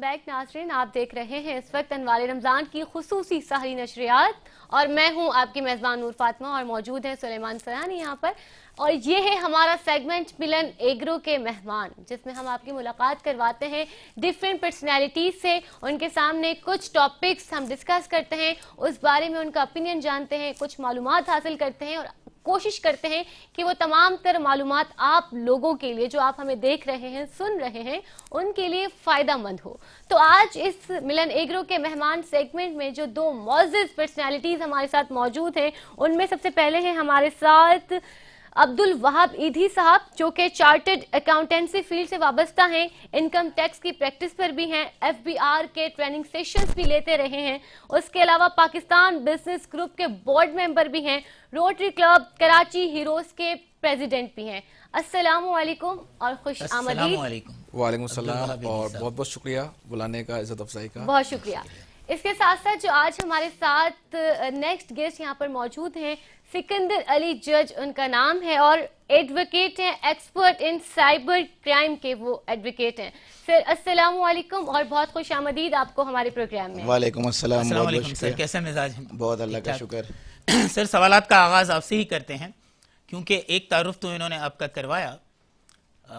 Back नाज़रीन, आप देख रहे हैं इस वक्त अनवार रमज़ान की खुसूसी सहरी नशरियात और मैं हूं आपकी मेज़बान नूर फातिमा और मौजूद है सुलेमान सयानी यहाँ पर। और ये है हमारा सेगमेंट मिलन एग्रो के मेहमान, जिसमें हम आपकी मुलाकात करवाते हैं डिफरेंट पर्सनैलिटीज़ से। उनके सामने कुछ टॉपिक्स हम डिस्कस करते हैं, उस बारे में उनका ओपिनियन जानते हैं, कुछ मालूमात हासिल करते हैं और कोशिश करते हैं कि वो तमाम तर मालूमात आप लोगों के लिए, जो आप हमें देख रहे हैं, सुन रहे हैं, उनके लिए फ़ायदा मंद हो। तो आज इस मिलन एग्रो के मेहमान सेगमेंट में जो दो मौजूद पर्सनैलिटीज़ हमारे साथ मौजूद हैं, उनमें सबसे पहले हैं हमारे साथ अब्दुल वहाब ईधी साहब, जो कि चार्टर्ड अकाउंटेंसी फील्ड से वाबस्ता हैं, इनकम टैक्स की प्रैक्टिस पर भी हैं, FBR के ट्रेनिंग सेशंस भी लेते रहे हैं। उसके अलावा पाकिस्तान बिजनेस ग्रुप के बोर्ड मेंबर भी हैं, रोटरी क्लब कराची हीरोज के प्रेसिडेंट भी हैं। अस्सलामु अलैकुम और खुश आमदीद। वालेकुम सलाम और बहुत बहुत शुक्रिया बुलाने का, इज्जत अफजाई का। बहुत शुक्रिया। इसके साथ साथ जो आज हमारे साथ नेक्स्ट गेस्ट यहाँ पर मौजूद हैं, सिकंदर अली जज उनका नाम है और एडवोकेट हैं, एक्सपर्ट इन साइबर क्राइम के वो एडवोकेट हैं। सर अस्सलामु अलैकुम और बहुत खुश आमदीद आपको हमारे प्रोग्राम में। वालेकुम अस्सलाम। सर कैसे मिजाज हैं? बहुत अल्लाह का शुक्र। सर सवालात का आगाज़ आपसे ही करते हैं, क्योंकि एक तारुफ तो इन्होंने आपका करवाया।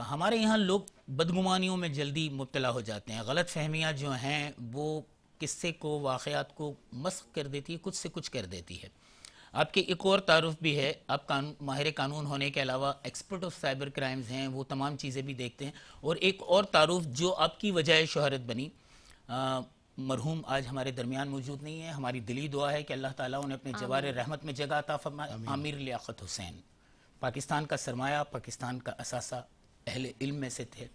हमारे यहाँ लोग बदगुमानियों में जल्दी मुब्तला हो जाते हैं, गलत फहमियाँ जो हैं वो किस्से को, वाक़यात को मस्ख़ कर देती है, कुछ से कुछ कर देती है। आपके एक और तारुफ भी है, आप माहिर कानून होने के अलावा एक्सपर्ट ऑफ साइबर क्राइम्स हैं, वो तमाम चीज़ें भी देखते हैं। और एक और तारुफ जो आपकी वजह शोहरत बनी, मरहूम आज हमारे दरमियान मौजूद नहीं है, हमारी दिली दुआ है कि अल्लाह ताला उन्हें अपने जवार रहमत में जगह अता फरमाए। आमिर लियाकत हुसैन पाकिस्तान का सरमाया, पाकिस्तान का असासा, अहले इल्म में से थे।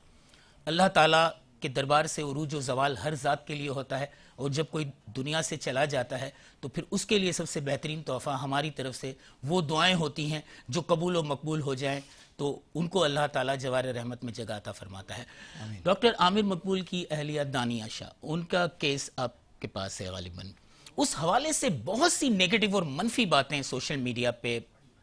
अल्लाह ताला के दरबार से उरूज व ज़वाल हर ज़ात के लिए होता है, और जब कोई दुनिया से चला जाता है तो फिर उसके लिए सबसे बेहतरीन तोहफ़ा हमारी तरफ से वो दुआएं होती हैं जो कबूल व मकबूल हो जाएं, तो उनको अल्लाह ताला जवार रहमत में जगह अता फरमाता है। डॉक्टर आमिर मकबूल की अहलिया दानिया शाह, उनका केस आपके पास है गालिबन। उस हवाले से बहुत सी नेगेटिव और मनफी बातें सोशल मीडिया पे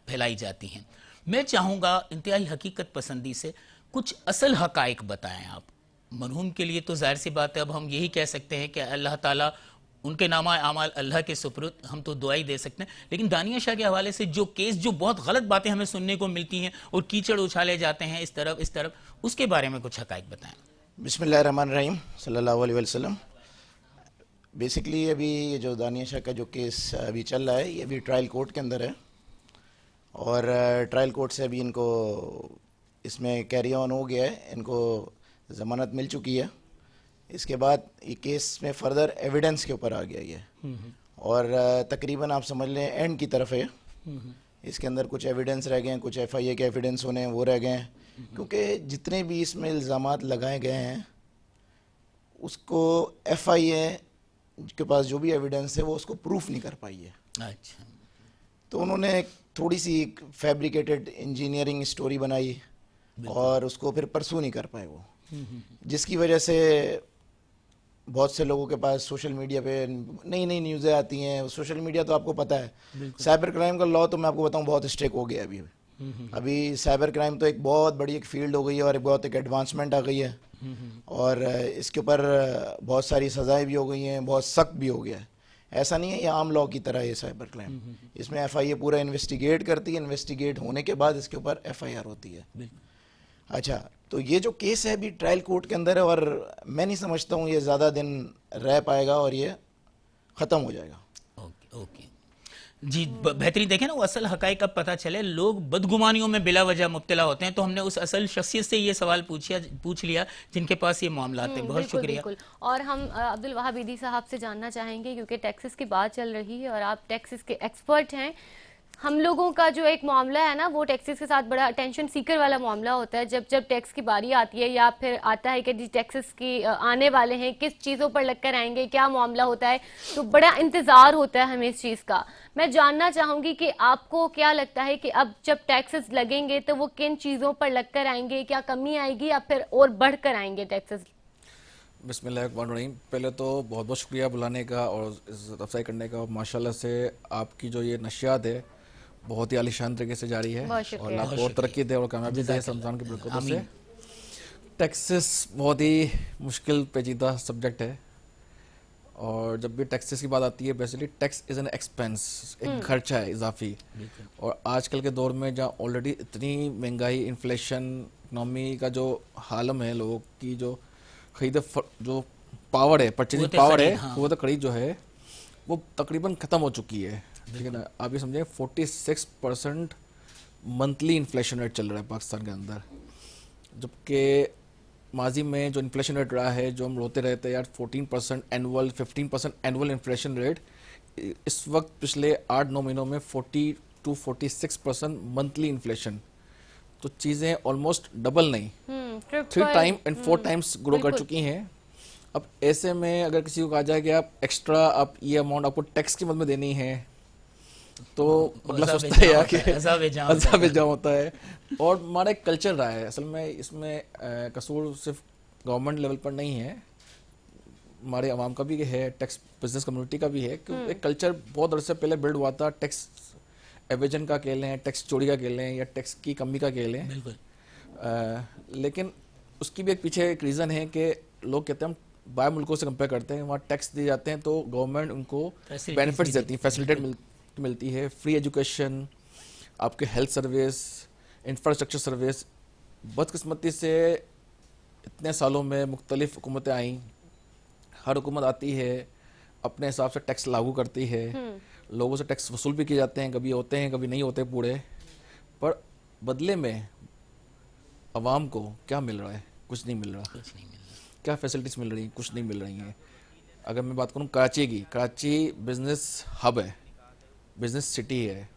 फैलाई जाती हैं। मैं चाहूँगा इंतहाई हकीकत पसंदी से कुछ असल हकाइक बताएं आप। मरहूम के लिए तो जाहिर सी बात है, अब हम यही कह सकते हैं कि अल्लाह ताला उनके नामा आमाल अल्लाह के सुपुर्द, हम तो दुआ ही दे सकते हैं। लेकिन दानिया शाह के हवाले से जो केस, जो बहुत गलत बातें हमें सुनने को मिलती हैं और कीचड़ उछाले जाते हैं इस तरफ, उसके बारे में कुछ हकाइक बताएं। बिस्मिल्लाहिर्रहमानिर्रहीम सल्लल्लाहु अलैहि वसल्लम। बेसिकली अभी ये जो दानिया शाह का जो केस अभी चल रहा है, ये अभी ट्रायल कोर्ट के अंदर है और ट्रायल कोर्ट से अभी इनको इसमें कैरी ऑन हो गया है, इनको ज़मानत मिल चुकी है। इसके बाद ये केस में फर्दर एविडेंस के ऊपर आ गया ये, और तकरीबन आप समझ लें एंड की तरफ है। इसके अंदर कुछ एविडेंस रह गए हैं, कुछ FIA के एविडेंस होने हैं वो रह गए हैं, क्योंकि जितने भी इसमें इल्ज़ामात लगाए गए हैं उसको FIA के पास जो भी एविडेंस है वो उसको प्रूफ नहीं कर पाई है। अच्छा, तो उन्होंने थोड़ी सी फैब्रिकेटेड इंजीनियरिंग स्टोरी बनाई और उसको फिर परसू नहीं कर पाए वो, जिसकी वजह से बहुत से लोगों के पास सोशल मीडिया पे नई नई न्यूज़ें आती हैं। सोशल मीडिया तो आपको पता है, साइबर क्राइम का लॉ तो मैं आपको बताऊं बहुत स्ट्रिक्ट हो गया अभी साइबर क्राइम तो एक बहुत बड़ी एक फील्ड हो गई है और बहुत एक एडवांसमेंट आ गई है, और इसके ऊपर बहुत सारी सज़ाएँ भी हो गई हैं, बहुत सख्त भी हो गया है। ऐसा नहीं है ये आम लॉ की तरह है साइबर क्राइम, इसमें FIA पूरा इन्वेस्टिगेट करती है, इन्वेस्टिगेट होने के बाद इसके ऊपर FIR होती है। अच्छा, तो ये जो केस है अभी ट्रायल कोर्ट के अंदर है और मैं नहीं समझता हूँ ये ज़्यादा दिन रह पाएगा और ये ख़त्म हो जाएगा। ओके जी, बेहतरीन। देखें ना, वो असल हकाइक का पता चले। लोग बदगुमानियों में बिला वजह मुब्तला होते हैं, तो हमने उस असल शख्सियत से ये सवाल पूछ लिया जिनके पास ये मामला थे। बहुत शुक्रिया। बिल्कुल। और हम अब्दुल वहाब ईदी साहब से जानना चाहेंगे, क्योंकि टैक्सेस की बात चल रही है और आप टैक्सेस के एक्सपर्ट हैं। हम लोगों का जो एक मामला है ना, वो टैक्सेस के साथ बड़ा अटेंशन सीकर वाला मामला होता है। जब टैक्स की बारी आती है या फिर आता है कि जी टैक्सेस की आने वाले हैं, किस चीज़ों पर लगकर आएंगे, क्या मामला होता है, तो बड़ा इंतज़ार होता है हमें इस चीज़ का। मैं जानना चाहूँगी कि आपको क्या लगता है कि अब जब टैक्सेस लगेंगे तो वो किन चीज़ों पर लगकर आएंगे, क्या कमी आएगी या फिर और बढ़ कर आएंगे टैक्सेस? बिस्मिल्लाहिर्रहमानिर्रहीम। पहले तो बहुत बहुत शुक्रिया बुलाने का और इज्जत अफजाई करने का। माशाल्लाह से आपकी जो ये नशियात है बहुत ही आलीशान तरीके से जारी है और आपको और तरक्की दे और कामयाबी दे रमज़ान की बरकतों से। टैक्सेस बहुत ही मुश्किल पेचीदा सब्जेक्ट है, और जब भी टैक्सेस की बात आती है basically tax is an expense, एक खर्चा है इजाफी। और आजकल के दौर में जहाँ ऑलरेडी इतनी महंगाई, इन्फ्लेशन, इकनॉमी का जो हालम है, लोगों की जो जो पावर है, परचेजिंग पावर है, वो तो खरीद जो है वो तकरीबन ख़त्म हो चुकी है, ठीक है ना। आप ये समझें 46% मंथली इन्फ्लेशन रेट चल रहा है पाकिस्तान के अंदर, जबकि माजी में जो इन्फ्लेशन रेट रहा है, जो हम रोते रहते हैं यार 14% एनुअल, 15% एनुअल इन्फ्लेशन रेट, इस वक्त पिछले 8-9 महीनों में 40 to 46% मंथली इन्फ्लेशन, तो चीज़ें ऑलमोस्ट डबल नहीं, 3 टाइम एंड 4 टाइम्स ग्रो कर चुकी हैं। अब ऐसे में अगर किसी को कहा जाए कि आप एक्स्ट्रा आप ये अमाउंट आपको टैक्स की मद में देनी है, तो अगला सोचता है यार कि अज़ाब होता है। और हमारा एक कल्चर रहा है असल में, इसमें कसूर सिर्फ गवर्नमेंट लेवल पर नहीं है, हमारे अवाम का भी है, टैक्स बिजनेस कम्युनिटी का भी है, क्योंकि एक कल्चर बहुत अरसे पहले बिल्ड हुआ था, टैक्स एवेजन का कह लें, टैक्स चोरी का कह लें, या टैक्स की कमी का कह लें। बिल्कुल। लेकिन उसकी भी एक पीछे एक रीज़न है कि लोग कहते हैं हम बाहर मुल्कों से कंपेयर करते हैं, वहाँ टैक्स दिए जाते हैं तो गवर्नमेंट उनको बेनिफिट्स देती है, फैसिलिटेट मिलती है, फ्री एजुकेशन, आपके हेल्थ सर्विस, इंफ्रास्ट्रक्चर सर्विस। बदकिस्मती से इतने सालों में मुख्तलिफ हुकूमतें आईं, हर हुकूमत आती है अपने हिसाब से टैक्स लागू करती है, लोगों से टैक्स वसूल भी किए जाते हैं, कभी होते हैं कभी नहीं होते पूरे, पर बदले में अवाम को क्या मिल रहा है? कुछ नहीं मिल रहा। क्या फैसिलिटीज़ मिल रही हैं? कुछ नहीं मिल रही हैं। अगर मैं बात करूँ कराची की, कराची बिजनेस हब है, बिजनेस सिटी है,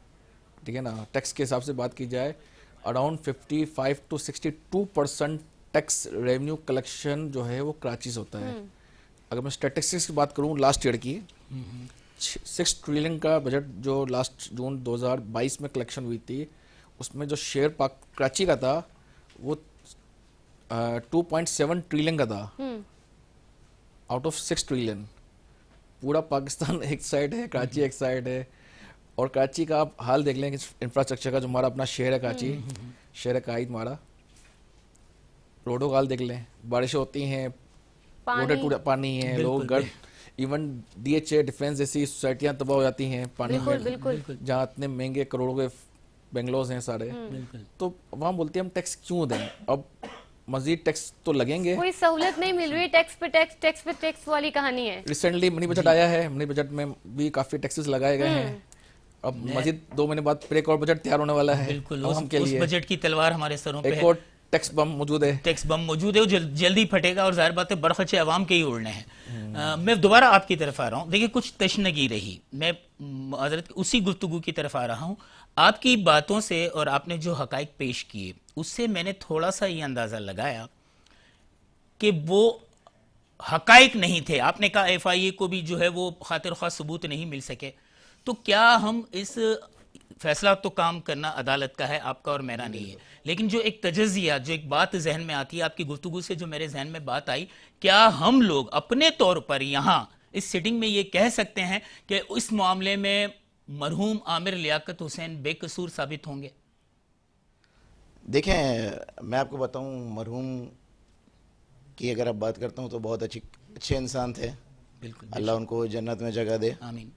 ठीक है ना। टैक्स के हिसाब से बात की जाए around 55 to 62% tax revenue collection जो है वो कराची से होता है। अगर मैं स्टैटिस्टिक्स की बात करूँ लास्ट ईयर की, 6 ट्रिलियन का बजट जो लास्ट जून 2022 में कलेक्शन हुई थी, उसमें जो शेयर कराची का था वो 2.7 ट्रिलियन का था आउट ऑफ 6 ट्रिलियन। पूरा पाकिस्तान एक साइड है, कराची एक साइड है। और कराची का आप हाल देख लें इंफ्रास्ट्रक्चर का, जो हमारा अपना शहर है कराची, शहर कायद हमारा, रोडों का हाल देख लें, बारिशें होती हैं, रोडें टूटे, पानी है, लोग घर, इवन DHA डिफेंस जैसी सोसाइटियाँ तबाह हो जाती हैं पानी में, जहाँ इतने महंगे करोड़ों के बेंगलोर हैं सारे। तो वहाँ बोलते हैं हम टैक्स क्यों दें, अब मजीद टैक्स तो लगेंगे, कोई सहूलत नहीं मिल रही, टैक्स पे टैक्स, टैक्स पे टैक्स वाली कहानी है। रिसेंटली मिनी बजट आया है, मिनी बजट में भी काफी टैक्सेस लगाए गए हैं। अब मजीद 2 महीने बाद फिर एक और बजट तैयार होने वाला है। बिल्कुल, उस बजट की तलवार हमारे सरों पे है। एक और टैक्स बम मौजूद है, टैक्स बम मौजूद है, वो जल्दी फटेगा, और जाहिर बात है बरखचे अवाम के ही उड़ने हैं। मैं दोबारा आपकी तरफ आ रहा हूँ। देखिए, कुछ तशनगी रही, मैं हजरत उसी गुफ्तगू की तरफ आ रहा हूँ। आपकी बातों से और आपने जो हकाइक पेश किए उससे मैंने थोड़ा सा ये अंदाजा लगाया कि वो हकाइक नहीं थे। आपने कहा FIA को भी जो है वो खातिर ख्वाह सबूत नहीं मिल सके, तो क्या हम इस फैसला तो काम करना अदालत का है, आपका और मेरा नहीं है, लेकिन जो एक तजज़िया, जो एक बात जहन में आती है, आपकी गुफ्तगू से जो मेरे जहन में बात आई, क्या हम लोग अपने तौर पर यहाँ इस सिटिंग में ये कह सकते हैं कि इस मामले में मरहूम आमिर लियाकत हुसैन बेकसूर साबित होंगे? देखें, मैं आपको बताऊं, मरहूम की अगर आप बात करता हूं तो बहुत अच्छे इंसान थे, बिल्कुल, अल्लाह उनको जन्नत में जगह दे, आमीन।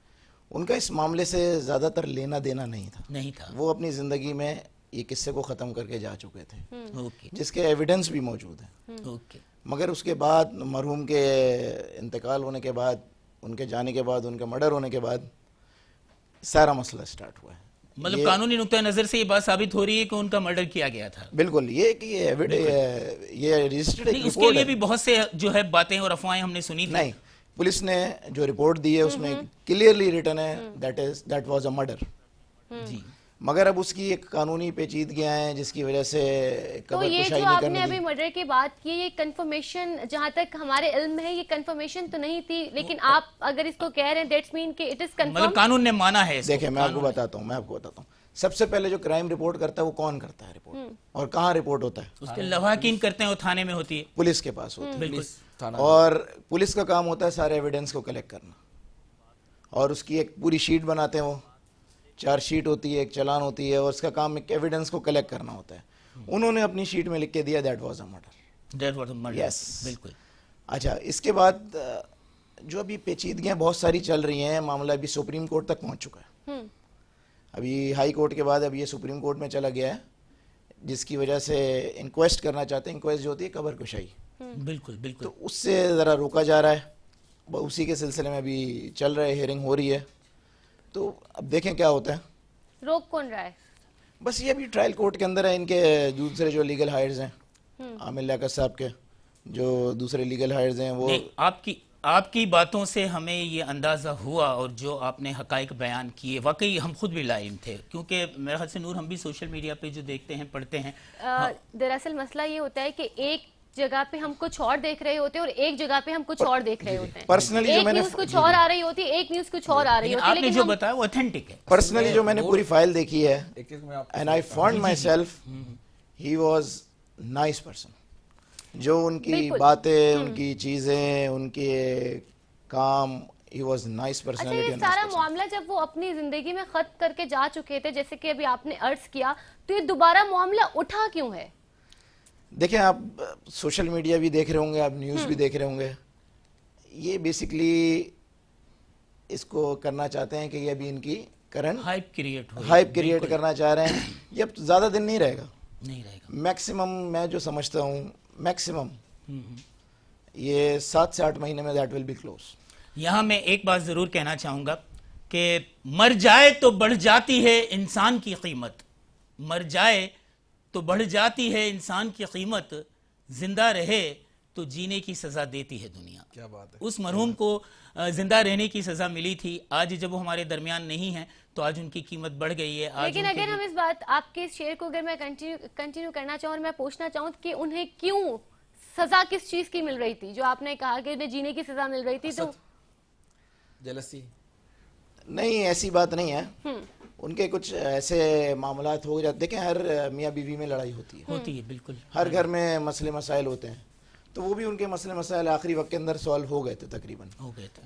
उनका इस मामले से ज़्यादातर लेना देना नहीं था। वो अपनी ज़िंदगी में ये किस्से को ख़त्म करके जा चुके थे, जिसके एविडेंस भी मौजूद है। मगर उसके बाद मरहूम के इंतकाल होने के बाद, उनके जाने के बाद, उनके मर्डर होने के बाद सारा मसला स्टार्ट हुआ है। मतलब कानूनी नुक्ता नज़र से ये बात साबित हो रही है कि उनका मर्डर किया गया था। बिल्कुल, ये कि ये रजिस्टर्ड रिपोर्ट है। उसके लिए भी बहुत से जो है बातें और अफवाहें हमने सुनी थी। नहीं, पुलिस ने जो रिपोर्ट दी है उसमें क्लियरली रिटन है दैट वाज अ मर्डर। जी, मगर अब उसकी एक कानूनी पेचीदगियां हैं जिसकी वजह से तो ये जो आपने अभी मर्डर की बात की, ये कंफर्मेशन जहां तक हमारे इल्म में है, ये कंफर्मेशन तो नहीं थी, लेकिन आप अगर इसको कह रहे हैं दैट्स मीन कि इट इज कंफर्म, मतलब कानून ने माना है इसको। देखिए, मैं आपको बताता हूँ, सबसे पहले जो क्राइम रिपोर्ट करता है वो कौन करता है रिपोर्ट, और कहाँ रिपोर्ट होता है? उसके लवाकिन करते हैं, वो थाने में होती है, पुलिस के पास होती है। बिल्कुल। और पुलिस का काम होता है सारे एविडेंस को कलेक्ट करना, और उसकी एक पूरी शीट बनाते हैं, वो 4 शीट होती है, एक चालान होती है, और उसका काम एक एविडेंस को कलेक्ट करना होता है। उन्होंने अपनी शीट में लिख के दिया that was a murder. There was a murder. Yes. بالکل. اچھا اس کے بعد جو ابھی پیچیدگیاں بہت ساری چل رہی ہیں, معاملہ ابھی سپریم کورٹ تک پہنچ چکا ہے. ابھی ہائی کورٹ کے بعد اب یہ سپریم کورٹ میں چلا گیا ہے, جس کی وجہ سے انکویسٹ کرنا چاہتے ہیں. انکویسٹ جو ہوتی ہے قبر کشائی, بالکل بالکل. تو اس سے ذرا روکا جا رہا ہے. اسی کے سلسلے میں ابھی چل رہا ہے, ہیئرنگ ہو رہی ہے, تو اب دیکھیں کیا ہوتا ہے. روک کون رہا ہے؟ بس یہ ابھی ٹرائل کورٹ کے اندر ہے. ان کے دوسرے جو لیگل ہائرز ہیں, عامر لیاقت صاحب کے جو دوسرے لیگل ہائرز ہیں, وہ آپ کی باتوں سے ہمیں یہ اندازہ ہوا, اور جو آپ نے حقائق بیان کیے واقعی ہم خود بھی لائم تھے, کیونکہ میرے خیال سے نور ہم بھی سوشل میڈیا پہ جو دیکھتے ہیں پڑھتے ہیں. دراصل مسئلہ یہ ہوتا ہے کہ ایک جگہ پہ ہم کچھ اور دیکھ رہے ہوتے ہیں اور ایک جگہ پہ ہم کچھ اور دیکھ رہے ہوتے ہیں. پرسنلی جو ایک میں نے نیوز کچھ اور آ رہی ہوتی ہے, ایک نیوز کچھ اور آ رہی ہوتی ہے, آپ نے جو بتایا وہ اوتھینٹک ہے. پرسنلی جو میں نے پوری فائل دیکھی ہے, and I found my self he was nice person. جو ان کی باتیں, ان کی چیزیں, ان کے کام, ہی واز نائس پرسنالٹی. اچھا, یہ سارا معاملہ جب وہ اپنی زندگی میں ختم کر کے جا چکے تھے, جیسے کہ ابھی آپ نے عرض کیا, تو یہ دوبارہ معاملہ اٹھا کیوں ہے؟ دیکھیں, آپ سوشل میڈیا بھی دیکھ رہے ہوں گے, آپ نیوز بھی دیکھ رہے ہوں گے. یہ بیسکلی اس کو کرنا چاہتے ہیں کہ یہ ابھی ان کی کرنٹ ہائپ کریٹ کرنا چاہ رہے ہیں. یہ اب زیادہ دن نہیں رہے گا, میکسیمم میں جو سمجھتا ہوں میکسیمم یہ 7 سے 8 مہینے میں دیٹ ول بی کلوز. یہاں میں ایک بات ضرور کہنا چاہوں گا کہ مر جائے تو بڑھ جاتی ہے انسان کی قیمت, مر جائے تو بڑھ جاتی ہے انسان کی قیمت, زندہ رہے تو جینے کی سزا دیتی ہے دنیا. کیا بات ہے. اس مرحوم کو زندہ رہنے کی سزا ملی تھی, آج جب وہ ہمارے درمیان نہیں ہیں تو آج ان کی قیمت بڑھ گئی ہے. لیکن اگر ہم اس بات, آپ کے اس شعر کو اگر میں کنٹینیو کرنا چاہوں اور میں پوچھنا چاہوں کہ انہیں کیوں سزا کس چیز کی مل رہی تھی, جو آپ نے کہا کہ انہیں جینے کی سزا مل رہی تھی, تو جیلسی نہیں, ایسی بات نہیں ہے. ان کے کچھ ایسے معاملات ہو جاتے. دیکھیں, ہر میاں بیوی میں لڑائی ہوتی ہے, بالکل ہر گھر میں مسئلے مسائل ہوتے ہیں, تو وہ بھی ان کے مسئلے مسائل آخری وقت کے اندر سالو ہو گئے تھے تقریباً,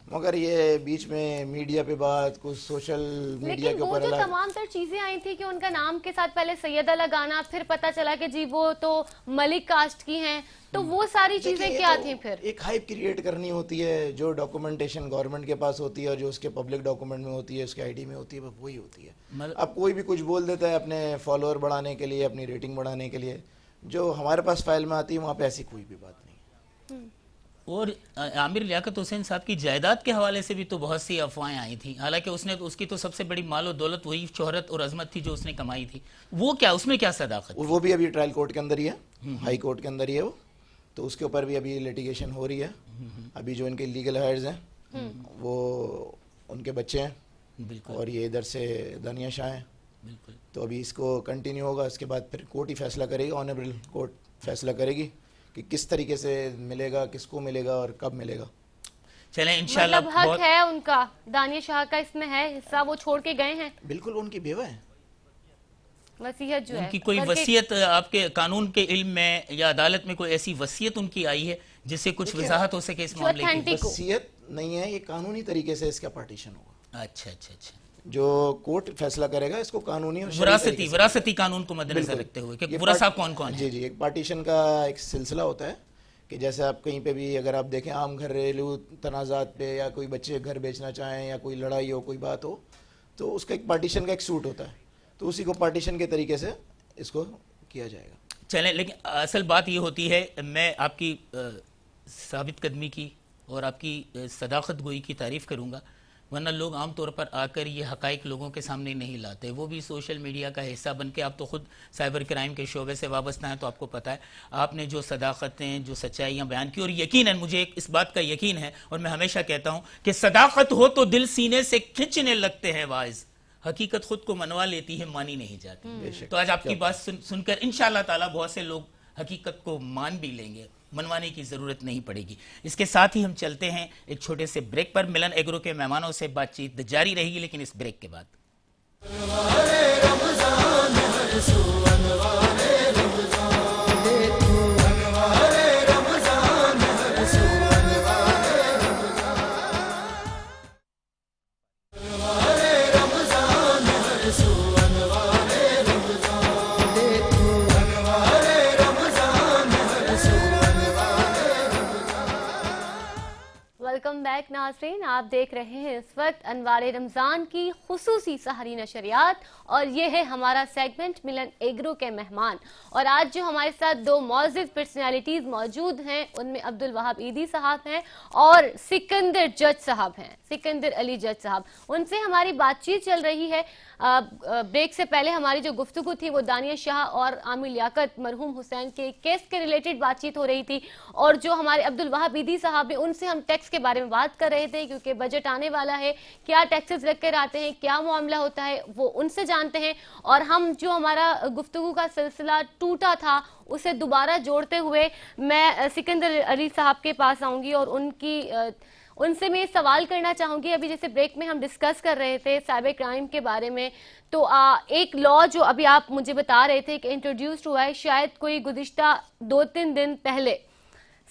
مگر یہ بیچ میں میڈیا پہ بات, کچھ سوشل میڈیا کے اوپر, لیکن وہ جو تمام تر چیزیں آئی تھی کہ ان کا نام کے ساتھ پہلے سیدہ لگانا, پھر پتا چلا کہ جی وہ تو ملک کاسٹ کی ہیں, تو وہ ساری چیزیں کیا تھیں؟ پھر ایک ہائپ کریٹ کرنی ہوتی ہے, جو ڈاکومنٹیشن گورنمنٹ کے پاس ہوتی ہے اور جو اس کے پبلک ڈاکومنٹ میں ہوتی ہے, اس کے آئی ڈی میں ہوتی ہے, وہی ہوتی ہے. اب کوئی بھی کچھ بول دیتا ہے اپنے فالوور بڑھانے کے لیے, اپنی ریٹنگ بڑھانے کے لیے. جو ہمارے پاس فائل میں آتی ہے وہاں پہ ایسی کوئی بھی بات نہیں. اور عامر لیاقت حسین صاحب کی جائیداد کے حوالے سے بھی تو بہت سی افواہیں آئی تھیں, حالانکہ اس کی تو سب سے بڑی مال و دولت وہی شہرت اور عظمت تھی جو اس نے کمائی تھی. وہ کیا, اس میں کیا صداقت؟ وہ بھی ابھی ٹرائل کورٹ کے اندر ہی ہے, ہائی کورٹ کے اندر ہی ہے وہ, تو اس کے اوپر بھی ابھی لیٹیگیشن ہو رہی ہے. ابھی جو ان کے لیگل ہائرز ہیں وہ ان کے بچے ہیں, اور یہ ادھر سے دانیہ شاہ ہیں, تو ابھی اس کو کنٹینیو ہوگا. اس کے بعد پھر کورٹ ہی فیصلہ کرے گی, آنریبل کورٹ فیصلہ کرے گی کہ کس طریقے سے ملے گا, کس کو ملے گا اور کب ملے گا. چلیں انشاءاللہ. مطلب حق ہے ان کا, دانیہ شاہ کا اس میں ہے حصہ, وہ چھوڑ کے گئے ہیں. بالکل, ان کی بیوہ ہے. وصیت جو ہے, ان کی کوئی وصیت آپ کے قانون کے علم میں یا عدالت میں کوئی ایسی وصیت ان کی آئی ہے جس سے کچھ وضاحت ہو سکے اس معاملے کی؟ وصیت نہیں ہے, یہ قانونی طریقے سے اس کا پارٹیشن ہوگا. اچھا اچھا اچھا. جو کورٹ فیصلہ کرے گا اس کو قانونی اور وراثتی قانون کو مد نظر رکھتے ہوئے کہ ورثہ کون کون ہے. جی جی, ایک پارٹیشن کا ایک سلسلہ ہوتا ہے کہ جیسے آپ کہیں پہ بھی اگر آپ دیکھیں عام گھریلو تنازعات پہ, یا کوئی بچے گھر بیچنا چاہیں, یا کوئی لڑائی ہو, کوئی بات ہو, تو اس کا ایک پارٹیشن کا ایک سوٹ ہوتا ہے, تو اسی کو پارٹیشن کے طریقے سے اس کو کیا جائے گا. چلیں, لیکن اصل بات یہ ہوتی ہے, میں آپ کی ثابت قدمی کی اور آپ کی صداقت گوئی کی تعریف کروں گا, ورنہ لوگ عام طور پر آ کر یہ حقائق لوگوں کے سامنے نہیں لاتے. وہ بھی سوشل میڈیا کا حصہ بن کے, آپ تو خود سائبر کرائم کے شعبے سے وابستہ ہیں, تو آپ کو پتہ ہے آپ نے جو صداقتیں, جو سچائیاں بیان کی, اور یقیناً مجھے اس بات کا یقین ہے, اور میں ہمیشہ کہتا ہوں کہ صداقت ہو تو دل سینے سے کھنچنے لگتے ہیں واعظ, حقیقت خود کو منوا لیتی ہے, مانی نہیں جاتی. تو آج آپ کی بات سن کر انشاءاللہ تعالی بہت سے لوگ حقیقت کو مان بھی لیں گے, منوانے کی ضرورت نہیں پڑے گی. اس کے ساتھ ہی ہم چلتے ہیں ایک چھوٹے سے بریک پر. ملن ایگرو کے مہمانوں سے بات چیت جاری رہے گی, لیکن اس بریک کے بعد. बैक नाज़रीन, आप देख रहे हैं इस वक्त अनवार रमज़ान की खुसूसी सहरी नशरियात और ये है हमारा सेगमेंट मिलन एग्रो के मेहमान। और आज जो हमारे साथ दो मौजूद पर्सनालिटीज़ मौजूद हैं उनमें अब्दुल वहाब ईदी साहब हैं और सिकंदर जज साहब हैं, सिकंदर अली जज साहब। उनसे हमारी बातचीत चल रही है। ब्रेक से पहले हमारी जो गुफ्तगू थी वो दानिया शाह और आमिर लियाकत मरहूम हुसैन के केस के रिलेटेड बातचीत हो रही थी, और जो हमारे अब्दुल वहाब ईदी साहब हैं उनसे हम टैक्स के बारे में बात कर रहे थे, क्योंकि बजट आने वाला है, क्या टैक्सेस लग कर आते हैं, क्या मामला होता है, वो उनसे जानते हैं। और हम जो हमारा गुफ्तगू का सिलसिला टूटा था उसे दोबारा जोड़ते हुए मैं सिकंदर अली साहब के पास आऊंगी और उनसे मैं सवाल करना चाहूंगी। अभी जैसे ब्रेक में हम डिस्कस कर रहे थे साइबर क्राइम के बारे में, तो एक लॉ जो अभी आप मुझे बता रहे थे कि इंट्रोड्यूस्ड हुआ है शायद कोई गुज़िश्ता 2-3 दिन पहले,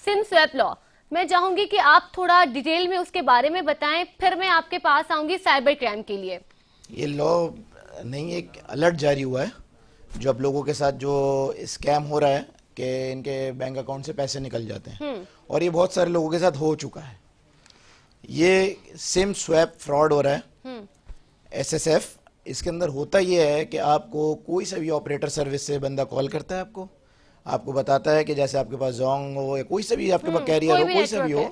सिम स्वैप लॉ। मैं चाहूंगी कि आप थोड़ा डिटेल में उसके बारे में बताएं, फिर मैं आपके पास आऊंगी साइबर क्राइम के लिए। ये लॉ नहीं, एक अलर्ट जारी हुआ है जो अब लोगों के साथ जो स्कैम हो रहा है कि इनके बैंक अकाउंट से पैसे निकल जाते हैं, और ये बहुत सारे लोगों के साथ हो चुका है। ये सिम स्वैप फ्रॉड हो रहा है, SSF। इसके अंदर होता ये है कि आपको कोई सा भी ऑपरेटर सर्विस से बंदा कॉल करता है, आपको बताता है कि जैसे आपके पास जोंग हो या कोई सा भी आपके पास कैरियर हो, कोई सा भी हो,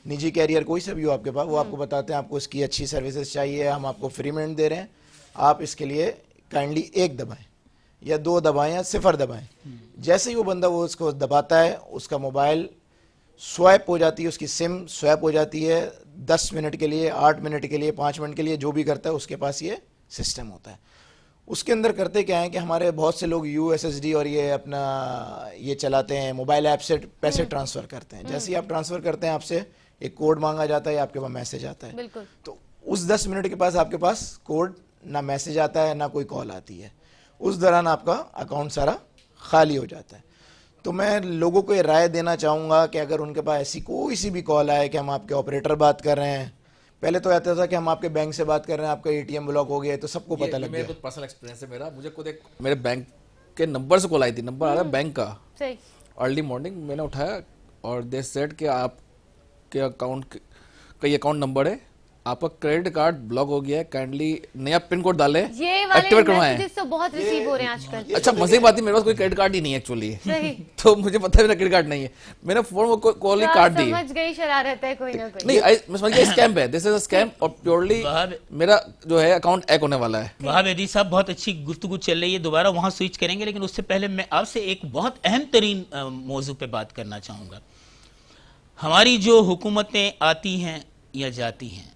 निजी कैरियर कोई सा भी हो आपके पास, वो आपको बताते हैं आपको इसकी अच्छी सर्विसेज चाहिए, हम आपको फ्री मिनट दे रहे हैं, आप इसके लिए काइंडली 1 दबाएं या 2 दबाएं या 0 दबाएं। जैसे ही वो बंदा वो उसको दबाता है, उसका मोबाइल स्वैप हो जाती है, उसकी सिम स्वैप हो जाती है 10 मिनट के लिए, 8 मिनट के लिए, 5 मिनट के लिए, जो भी करता है उसके पास ये सिस्टम होता है। उसके अंदर करते क्या है कि हमारे बहुत से लोग USSD और ये अपना ये चलाते हैं, मोबाइल ऐप से पैसे ट्रांसफ़र करते हैं। जैसे ही आप ट्रांसफ़र करते हैं आपसे एक कोड मांगा जाता है, आपके पास मैसेज आता है। तो उस 10 मिनट के पास आपके पास कोड ना मैसेज आता है ना कोई कॉल आती है, उस दौरान आपका अकाउंट सारा खाली हो जाता है। तो मैं लोगों को ये राय देना चाहूँगा कि अगर उनके पास ऐसी कोई सी भी कॉल आए कि हम आपके ऑपरेटर बात कर रहे हैं, पहले तो आता था कि हम आपके बैंक से बात कर रहे हैं, आपका ATM ब्लॉक हो गया है, तो सबको पता लग गया। मेरा पर्सनल एक्सपीरियंस है मेरा, मुझे खुद एक मेरे बैंक के नंबर से कॉल आई थी, नंबर आ रहा है बैंक का, अर्ली मॉर्निंग मैंने उठाया और दे सेड कि आपके अकाउंट का ये अकाउंट नंबर है, आपका क्रेडिट कार्ड ब्लॉक हो गया है, काइंडली नया पिन कोड डालें, एक्टिवेट करवाएं। तो बहुत रिसीव हो रहे हैं आजकल। अच्छा, मजे की बात है मेरे पास कोई क्रेडिट कार्ड ही नहीं है एक्चुअली, तो मुझे पता है मेरा क्रेडिट कार्ड नहीं है, मैंने फोन को कॉल ही काट दी। समझ गई शरारत है कोई ना कोई। नहीं, मैं समझ गया स्कैम है, दिस इज अ स्कैम, और प्योरली मेरा जो है अकाउंट हैक होने वाला है। वहाब ईदी साहब, बहुत अच्छी गुफ्तगू चल रही है, दोबारा वहां स्विच करेंगे, लेकिन उससे पहले मैं आपसे एक बहुत अहम तरीन मौजू पे बात करना चाहूँगा। हमारी जो हुकूमतें आती हैं या जाती हैं,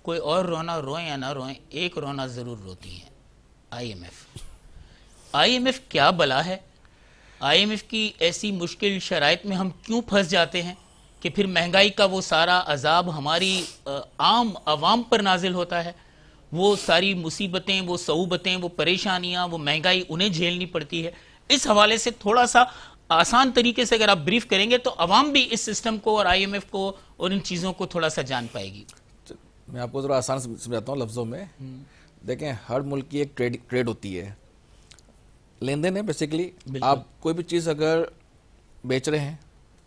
कोई और रोना रोए या ना रोए, एक रोना ज़रूर रोती हैं, IMF क्या बला है? IMF की ऐसी मुश्किल शराइत में हम क्यों फंस जाते हैं कि फिर महंगाई का वो सारा अजाब हमारी आम आवाम पर नाजिल होता है, वो सारी मुसीबतें, वो सऊबतें, वो परेशानियां, वो महंगाई उन्हें झेलनी पड़ती है। इस हवाले से थोड़ा सा आसान तरीके से अगर आप ब्रीफ करेंगे तो अवाम भी इस सिस्टम को और IMF को और इन चीज़ों को थोड़ा सा जान पाएगी। मैं आपको ज़रा आसान समझाता हूँ लफ्ज़ों में। देखें, हर मुल्क की एक ट्रेड होती है, लेन देन है बेसिकली। आप कोई भी चीज़ अगर बेच रहे हैं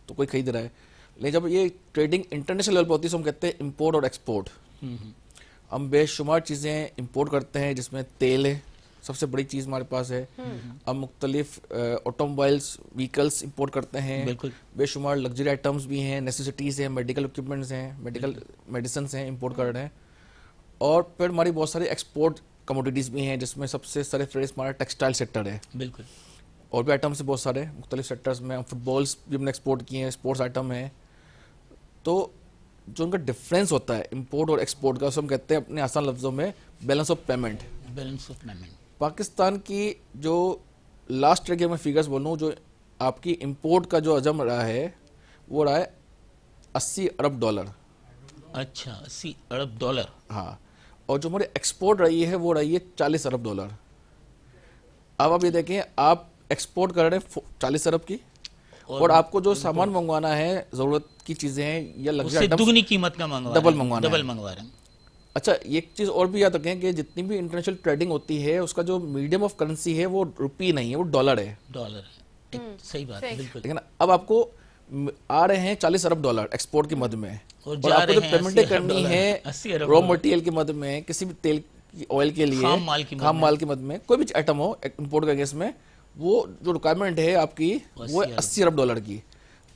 तो कोई खरीद रहा है, लेकिन जब ये ट्रेडिंग इंटरनेशनल लेवल पर होती है तो हम कहते हैं इंपोर्ट और एक्सपोर्ट। हम बेशुमार चीज़ें इंपोर्ट करते हैं, जिसमें तेल है, सबसे बड़ी चीज़ हमारे पास है। हम मुख्तलिफ ऑटोमोबाइल्स, व्हीकल्स इंपोर्ट करते हैं, बेशुमार लग्जरी आइटम्स भी हैं, नेसेसिटीज़ हैं, मेडिकल इक्विपमेंट्स हैं, मेडिकल मेडिसिन हैं, इंपोर्ट कर रहे हैं। और फिर हमारी बहुत सारी एक्सपोर्ट कमोडिटीज़ भी हैं, जिसमें सबसे सरफराज हमारा टेक्सटाइल सेक्टर है। बिल्कुल, और भी आइटम्स बहुत सारे मुख्तलिफ सेक्टर्स में, फुटबॉल्स भी हमने एक्सपोर्ट किए हैं, स्पोर्ट्स आइटम हैं। तो जो उनका डिफरेंस होता है इंपोर्ट और एक्सपोर्ट का, उसको हम कहते हैं अपने आसान लफ्ज़ों में balance of payment. Balance of payment. Pakistan की जो लास्ट ईयर के मैं फिगर्स बोलूँ, जो आपकी इंपोर्ट का जो अजम रहा है वो रहा है $80 अरब। अच्छा, $80 अरब। हाँ, और जो हमारी एक्सपोर्ट रही है वो रही है $40 अरब। अब आप ये देखें, आप एक्सपोर्ट कर रहे हैं 40 अरब की, और आपको जो सामान मंगवाना है, ज़रूरत की चीज़ें हैं या लग्जरी आइटम्स, दुगनी कीमत का डबल मंगवा रहे हैं। अच्छा, एक चीज़ और भी याद रखें कि जितनी भी इंटरनेशनल ट्रेडिंग होती है उसका जो मीडियम ऑफ करेंसी है वो रुपी नहीं है, वो डॉलर है। सही बात है, बिल्कुल। लेकिन अब आपको आ रहे हैं $40 अरब एक्सपोर्ट की मद में, और और जा आपको जो रहे हैं पेमेंटें 80 अरब करनी डॉलर, है 80 अरब रॉ डॉलर। मटेरियल की मद में, किसी भी तेल ऑयल के लिए, खाम माल की मद में। कोई भी आइटम हो इंपोर्ट का केस में, वो जो रिक्वायरमेंट है आपकी वो है $80 अरब की।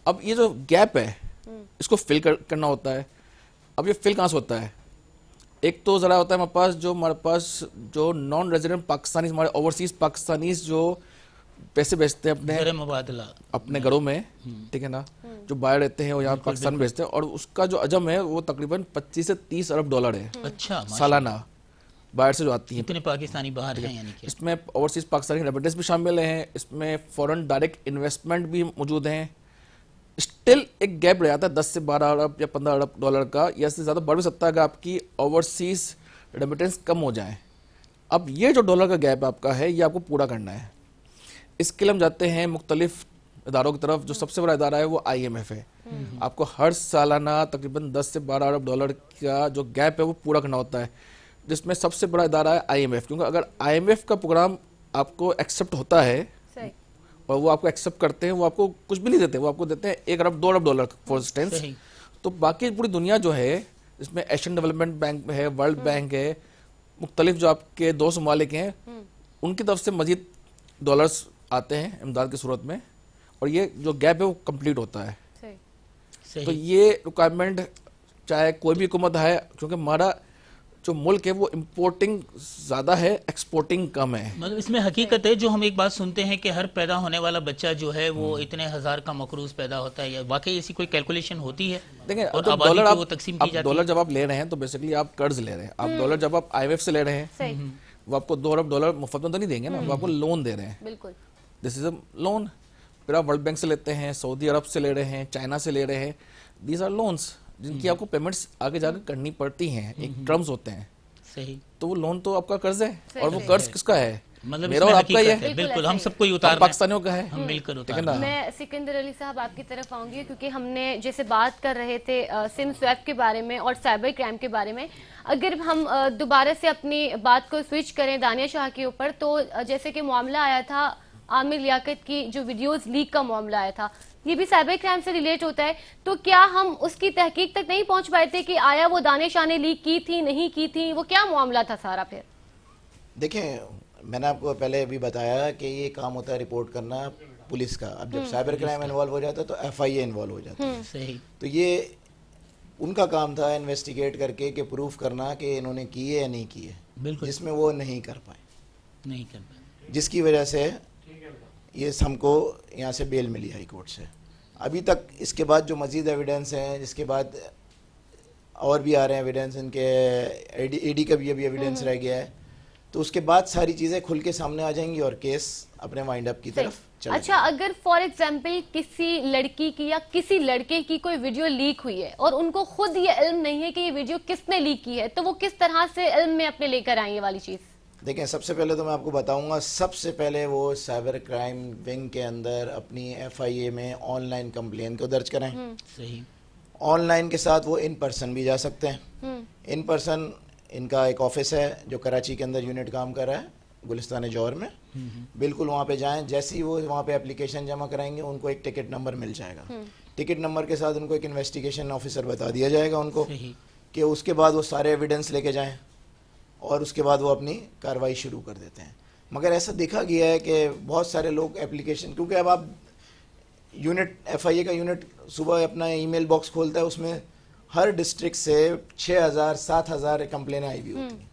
अब ये जो गैप है इसको फिल करना होता है। अब ये फिल कहाँ से होता है? एक तो ज़रा होता है हमारे पास जो नॉन रेजिडेंट पाकिस्तानी, हमारे ओवरसीज पाकिस्तानीज जो पैसे भेजते हैं ज़र मुबादला अपने घरों में, ठीक है ना, जो बाहर रहते हैं वो यहाँ पाकिस्तान भेजते हैं, और उसका जो अजम है वो तकरीबन 25 से 30 अरब डॉलर है अच्छा, सालाना, बाहर से जो आती है। इतने पाकिस्तानी बाहर हैं यानी कि। इसमें ओवरसीज पाकिस्तानी रेमिटेंस भी शामिल हैं, इसमें फॉरेन डायरेक्ट इन्वेस्टमेंट भी मौजूद हैं। स्टिल एक गैप रह जाता है 10 से 12 अरब या 15 अरब डॉलर का, या इससे ज़्यादा बढ़ भी सकता है अगर आपकी ओवरसीज रेमिटेंस कम हो जाए। अब ये जो डॉलर का गैप आपका है ये आपको पूरा करना है। इसके लिए हम जाते हैं मुख्तलिफ इदारों की तरफ। जो सबसे बड़ा इदारा है वो IMF है। आपको हर सालाना तकरीबन 10 से 12 अरब डॉलर का जो गैप है वो पूरा करना होता है, जिसमें सबसे बड़ा इदारा है IMF। क्योंकि अगर IMF का प्रोग्राम आपको एक्सेप्ट होता है सही। और वो आपको एक्सेप्ट करते हैं, वो आपको कुछ भी नहीं देते, वो आपको देते हैं 1 अरब 2 अरब डॉलर फॉर इंस्टेंस। सही। तो बाकी पूरी दुनिया जो है, इसमें एशियन डेवलपमेंट बैंक है, वर्ल्ड बैंक है, मुख्तलिफ जो आपके 2 ममालिक हैं, उनकी तरफ से मजीद डॉलर्स आते हैं इमदाद की सूरत में, और ये जो गैप है वो कंप्लीट होता है। सही। सही। तो ये रिक्वायरमेंट चाहे कोई भी हुकूमत है, क्योंकि हमारा जो मुल्क है वो इंपोर्टिंग ज़्यादा है, एक्सपोर्टिंग कम है। मतलब इसमें हकीकत है, जो हम एक बात सुनते हैं कि हर पैदा होने वाला बच्चा जो है वो इतने हजार का मकरूज पैदा होता है, या वाकई ऐसी कोई कैलकुलेशन होती है? देखें, और तो आबादी डॉलर पे वो तकसीम की जाती डॉलर है? जब आप ले रहे हैं तो बेसिकली आप कर्ज ले रहे हैं। आप डॉलर जब आप IMF से ले रहे हैं, सही। वो आपको 2 अरब डॉलर मुफ्त में तो नहीं देंगे ना, वो आपको लोन दे रहे हैं। बिल्कुल। This is a loan. फिर आप वर्ल्ड बैंक से लेते हैं, सऊदी अरब से ले रहे हैं, चाइना से ले रहे हैं। दीज आर लोन्स जिनकी आपको पेमेंट्स आगे जाकर करनी पड़ती हैं, एक टर्म्स होते हैं। सही। तो वो लोन तो आपका कर्ज है, और वो सही। कर्ज किसका है? मतलब मेरा और इसमें आपका ही हकीकत है, है, बिल्कुल ऐसा हम ही सबको ही हम उतारना है, पाकिस्तानियों का है, हम मिलकर ठीक है उतारना ना। मैं सिकंदर अली साहब आपकी तरफ आऊंगी, क्योंकि हमने जैसे बात कर रहे थे सिम स्वैप के बारे में और साइबर क्राइम के बारे में। अगर हम दोबारा से अपनी बात को स्विच करें दानिया शाह के ऊपर, तो जैसे कि मामला आया था आमिर लियाकत की जो वीडियोस लीक का मामला आया था, ये भी साइबर क्राइम से रिलेट होता है। तो क्या हम उसकी तहकीक तक नहीं पहुंच पाए थे कि आया वो दानिया शाह ने लीक की थी, नहीं की थी, वो क्या मामला था सारा? फिर देखें, मैंने आपको पहले भी बताया कि ये काम होता है रिपोर्ट करना पुलिस का। अब जब साइबर क्राइम इन्वॉल्व हो जाता है तो FIA इन्वॉल्व हो जाता है। सही। तो ये उनका काम था इन्वेस्टिगेट करके कि प्रूफ करना कि इन्होंने की है या नहीं की है, बिल्कुल जिसमें वो नहीं कर पाए, नहीं कर पाए। जिसकी वजह से ये हमको यहाँ से बेल मिली हाई कोर्ट से। अभी तक इसके बाद जो मज़ीद एविडेंस हैं, जिसके बाद और भी आ रहे हैं एविडेंस, इनके ED का भी अभी एविडेंस रह गया है, तो उसके बाद सारी चीज़ें खुल के सामने आ जाएंगी और केस अपने वाइंड अप की तरफ चला अच्छा, अगर फॉर एग्जाम्पल किसी लड़की की या किसी लड़के की कोई वीडियो लीक हुई है और उनको खुद ये इल्म नहीं है कि ये वीडियो किसने लीक की है, तो वो किस तरह से इल्म में अपने लेकर आएंगे वाली चीज़? देखें, सबसे पहले तो मैं आपको बताऊंगा, सबसे पहले वो साइबर क्राइम विंग के अंदर अपनी FIA में ऑनलाइन कंप्लेन को दर्ज कराएं। सही। ऑनलाइन के साथ वो इन पर्सन भी जा सकते हैं। इन पर्सन इनका एक ऑफिस है जो कराची के अंदर यूनिट काम कर रहा है, गुलिस्तान जौहर में। बिल्कुल वहाँ पे जाएं, जैसे ही वो वहाँ पे एप्लीकेशन जमा कराएंगे उनको एक टिकट नंबर मिल जाएगा। टिकट नंबर के साथ उनको एक इन्वेस्टिगेशन ऑफिसर बता दिया जाएगा उनको सही। कि उसके बाद वो सारे एविडेंस लेके जाएं और उसके बाद वो अपनी कार्रवाई शुरू कर देते हैं। मगर ऐसा देखा गया है कि बहुत सारे लोग एप्लीकेशन, क्योंकि अब आप यूनिट FIA का यूनिट सुबह अपना ईमेल बॉक्स खोलता है, उसमें हर डिस्ट्रिक्ट से 6000 7000 कंप्लेन आई हुई होती हैं।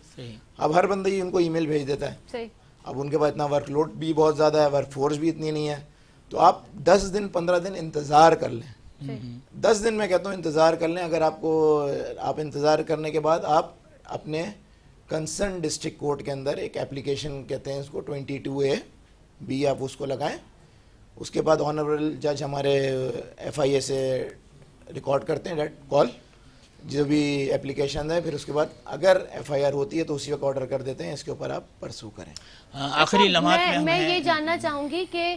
सही। अब हर बंदा ही उनको ईमेल भेज देता है। सही। अब उनके पास इतना वर्कलोड भी बहुत ज़्यादा है, वर्क फोर्स भी इतनी नहीं है, तो आप 10 दिन 15 दिन इंतज़ार कर लें। 10 दिन मैं कहता हूँ इंतज़ार कर लें। अगर आप इंतज़ार करने के बाद आप अपने कंसर्न डिस्ट्रिक्ट कोर्ट के अंदर एक एप्लीकेशन कहते हैं उसको 22A आप उसको लगाएं। उसके बाद ऑनरेबल जज हमारे FIA से रिकॉर्ड करते हैं डेट कॉल, جو بھی اپلیکیشن ہے، پھر اس کے بعد اگر ایف آئی آر ہوتی ہے تو اسی وقت آرڈر کر دیتے ہیں، اس کے اوپر آپ پرسو کریں. آخری لمحات میں میں یہ جاننا چاہوں گی کہ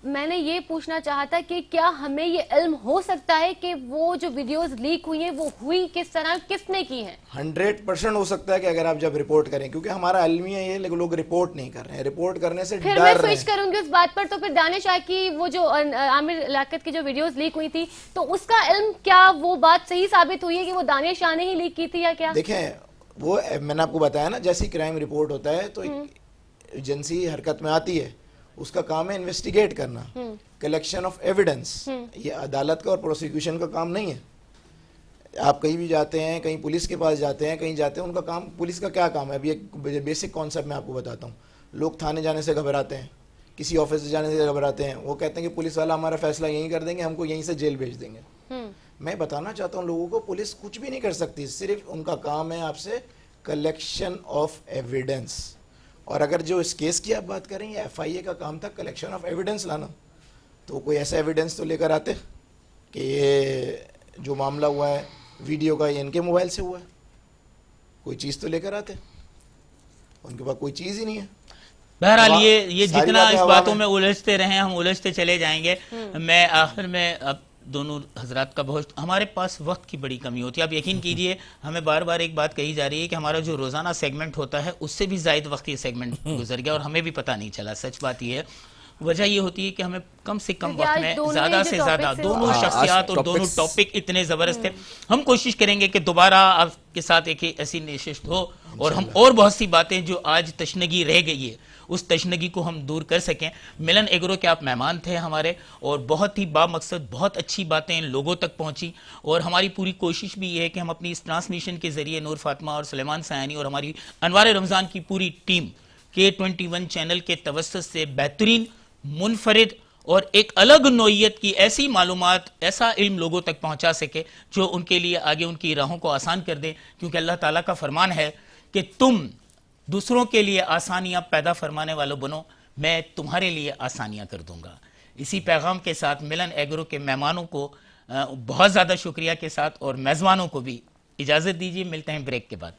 میں نے یہ پوچھنا چاہا تھا کہ کیا ہمیں یہ علم ہو سکتا ہے کہ وہ جو ویڈیوز لیک ہوئی ہیں وہ ہوئی کس طرح، کس نے کی ہیں؟ 100% ہو سکتا ہے کہ اگر آپ جب رپورٹ کریں، کیونکہ ہمارا علم ہی ہے یہ، لیکن لوگ رپورٹ نہیں کر رہے ہیں، رپورٹ کرنے سے پھر ڈر میں رہے سوئچ کروں گی اس بات پر، تو پھر دانش شاہ کی وہ جو عامر لیاقت کی جو ویڈیوز لیک ہوئی تھی، تو اس کا علم کیا وہ بات صحیح ثابت ہوئی ہے کہ وہ دانش شاہ نے ہی لیک کی تھی یا کیا؟ دیکھیں وہ میں نے آپ کو بتایا نا، جیسی کرائم رپورٹ ہوتا ہے تو ایجنسی حرکت میں آتی ہے، اس کا کام ہے انویسٹیگیٹ کرنا، کلیکشن آف ایویڈنس. یہ عدالت کا اور پروسیکیوشن کا کام نہیں ہے. آپ کہیں بھی جاتے ہیں، کہیں پولیس کے پاس جاتے ہیں، کہیں جاتے ہیں، ان کا کام، پولیس کا کیا کام ہے؟ ابھی ایک بیسک کانسیپٹ میں آپ کو بتاتا ہوں. لوگ تھانے جانے سے گھبراتے ہیں، کسی آفس سے جانے سے گھبراتے ہیں، وہ کہتے ہیں کہ پولیس والا ہمارا فیصلہ یہیں کر دیں گے، ہم کو یہیں سے جیل بھیج دیں گے. میں بتانا چاہتا ہوں لوگوں کو، پولیس کچھ بھی نہیں کر سکتی، صرف ان کا کام ہے آپ سے کلیکشن آف ایویڈنس. اور اگر جو اس کیس کی آپ بات کریں، یہ ایف آئی اے کا کام تھا کلیکشن آف ایویڈنس لانا، تو کوئی ایسا ایویڈنس تو لے کر آتے کہ یہ جو معاملہ ہوا ہے ویڈیو کا، یہ ان کے موبائل سے ہوا ہے، کوئی چیز تو لے کر آتے. ان کے پاس کوئی چیز ہی نہیں ہے. بہرحال یہ ساری جتنا باتیں اس ہوا باتوں میں میں الجھتے رہے ہم الجھتے چلے جائیں گے. میں آخر میں اب دونوں حضرات کا بہت، ہمارے پاس وقت کی بڑی کمی ہوتی ہے. آپ یقین کیجئے ہمیں بار بار ایک بات کہی جا رہی ہے کہ ہمارا جو روزانہ سیگمنٹ ہوتا ہے اس سے بھی زائد وقت یہ سیگمنٹ گزر گیا اور ہمیں بھی پتہ نہیں چلا. سچ بات یہ ہے. وجہ یہ ہوتی ہے کہ ہمیں کم سے کم وقت میں زیادہ سے زیادہ دونوں شخصیات اور دونوں ٹاپک اتنے زبردست ہیں. ہم کوشش کریں گے کہ دوبارہ آپ کے ساتھ ایک ایسی نشست ہو اور ہم اور بہت سی باتیں جو آج تشنگی رہ گئی ہے اس تشنگی کو ہم دور کر سکیں. ملن ایگرو کے آپ مہمان تھے ہمارے، اور بہت ہی بامقصد بہت اچھی باتیں لوگوں تک پہنچی، اور ہماری پوری کوشش بھی یہ ہے کہ ہم اپنی اس ٹرانسمیشن کے ذریعے نور فاطمہ اور سلیمان سیانی اور ہماری انوار رمضان کی پوری ٹیم K21 چینل کے توسط سے بہترین، منفرد اور ایک الگ نوعیت کی ایسی معلومات، ایسا علم لوگوں تک پہنچا سکے جو ان کے لیے آگے ان کی راہوں کو آسان کر دے. کیونکہ اللہ تعالیٰ کا فرمان ہے کہ تم دوسروں کے لیے آسانیاں پیدا فرمانے والوں بنو، میں تمہارے لیے آسانیاں کر دوں گا. اسی پیغام کے ساتھ ملن ایگرو کے مہمانوں کو بہت زیادہ شکریہ کے ساتھ اور میزبانوں کو بھی اجازت دیجیے. ملتے ہیں بریک کے بعد.